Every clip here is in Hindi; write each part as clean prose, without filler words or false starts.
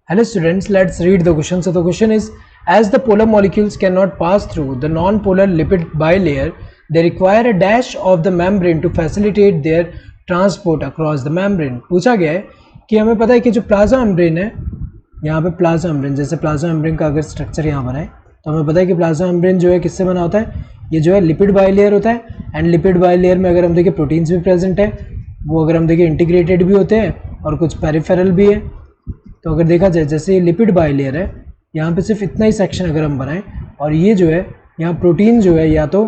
Hello students, let's read the question. So the question is, as the polar molecules cannot pass through the non-polar lipid bilayer, they require a dash of the membrane to facilitate their transport across the membrane. पूछा गया है कि हमें पता है कि जो प्लाज्मा मेम्ब्रेन है, यहाँ पे प्लाज्मा मेम्ब्रेन, जैसे प्लाज्मा मेम्ब्रेन का अगर स्ट्रक्चर यहाँ बना है तो हमें पता है कि प्लाज्मा मेम्ब्रेन जो है किससे बना होता है, ये जो है लिपिड बाइलेयर होता है. एंड लिपिड बाइलेयर में अगर हम देखें प्रोटीन्स भी प्रेजेंट है, वो अगर हम देखें इंटीग्रेटेड भी होते हैं और कुछ पेरिफेरल भी है. तो अगर देखा जाए जैसे ये लिपिड बाइलेयर है, यहाँ पे सिर्फ इतना ही सेक्शन अगर हम बनाएं और ये जो है यहाँ प्रोटीन जो है या तो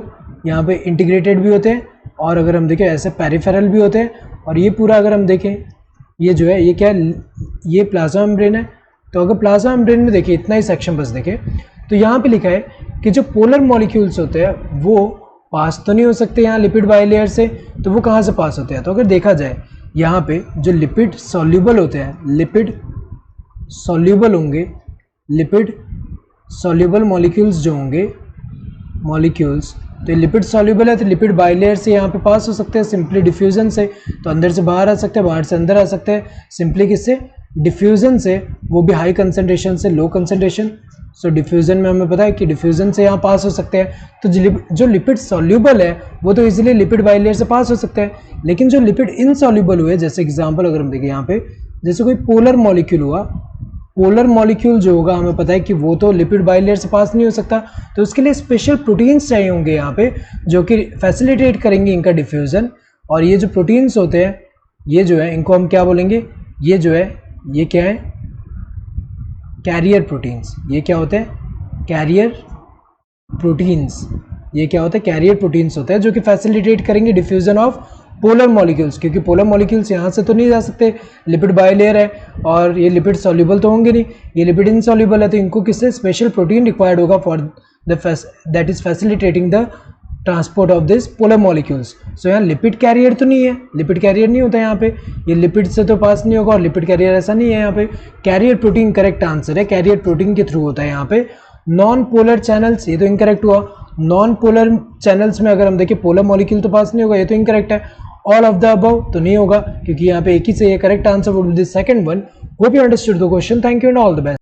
यहाँ पे इंटीग्रेटेड भी होते हैं और अगर हम देखें ऐसे पेरिफेरल भी होते हैं. और ये पूरा अगर हम देखें ये जो है ये क्या है, ये प्लाज्मा मेम्ब्रेन है. तो अगर प्लाज्मा मेम्ब्रेन में देखिए इतना ही सेक्शन बस देखें तो यहाँ पे लिखा है कि जो पोलर मॉलिक्यूल्स होते हैं वो पास तो नहीं हो सकते यहाँ लिपिड बाइलेयर से, तो वो कहाँ से पास होते हैं. तो अगर देखा जाए यहाँ पे जो लिपिड सॉल्यूबल होते हैं, लिपिड सॉल्यूबल होंगे, लिपिड सॉल्यूबल मॉलिक्यूल्स जो होंगे मॉलिक्यूल्स, तो ये लिपिड सॉल्यूबल है तो लिपिड बाइलेयर से यहाँ पे पास हो सकते हैं सिंपली डिफ्यूजन से. तो अंदर से बाहर आ सकते हैं, बाहर से अंदर आ सकते हैं सिंपली किससे, डिफ्यूजन से, वो भी हाई कंसंट्रेशन से लो कंसंट्रेशन. सो डिफ्यूजन में हमें पता है कि डिफ्यूजन से यहाँ पास हो सकते हैं. तो जो लिपिड सॉल्यूबल है वो तो इजीली लिपिड बाइलेयर से पास हो सकते हैं, लेकिन जो लिपिड इनसॉल्यूबल हुए, जैसे एग्जांपल अगर हम देखें यहाँ पे जैसे कोई पोलर मॉलिक्यूल हुआ, पोलर मॉलिक्यूल जो होगा हमें पता है कि वो तो लिपिड बाइलेयर से पास नहीं हो सकता. तो उसके लिए स्पेशल प्रोटीन्स चाहिए होंगे यहाँ पे जो कि फैसिलिटेट करेंगे इनका डिफ्यूज़न. और ये जो प्रोटीन्स होते हैं ये जो है इनको हम क्या बोलेंगे, ये जो है ये क्या है, कैरियर प्रोटीन्स. ये क्या होते हैं, कैरियर प्रोटीन्स. ये क्या होता है, कैरियर प्रोटीन्स होते हैं जो कि फैसिलिटेट करेंगे डिफ्यूज़न ऑफ पोलर मॉलिक्यूल्स. क्योंकि पोलर मॉलिक्यूल्स यहाँ से तो नहीं जा सकते, लिपिड बाइलेयर है और ये लिपिड सॉल्यूबल तो होंगे नहीं, ये लिपिड इनसॉल्यूबल है. तो इनको किससे स्पेशल प्रोटीन रिक्वायर्ड होगा for that is facilitating the transport of this polar molecules. So यहाँ लिपिड कैरियर तो नहीं है, लिपिड कैरियर नहीं होता यहाँ पे, ये लिपिड से तो पास नहीं होगा और लिपिड कैरियर ऐसा नहीं है यहाँ पे. कैरियर प्रोटीन करेक्ट आंसर है, कैरियर प्रोटीन के थ्रू होता है यहाँ पे. नॉन पोलर चैनल्स, ये तो इनकरेक्ट हुआ. नॉन पोलर चैनल्स में अगर हम देखें पोलर मॉलिक्यूल तो पास नहीं होगा, ये तो इनकरेक्ट है. ऑल ऑफ द अबव तो नहीं होगा क्योंकि यहाँ पे एक ही से ये correct answer would be the second one. Hope you understood the question. Thank you and all the best.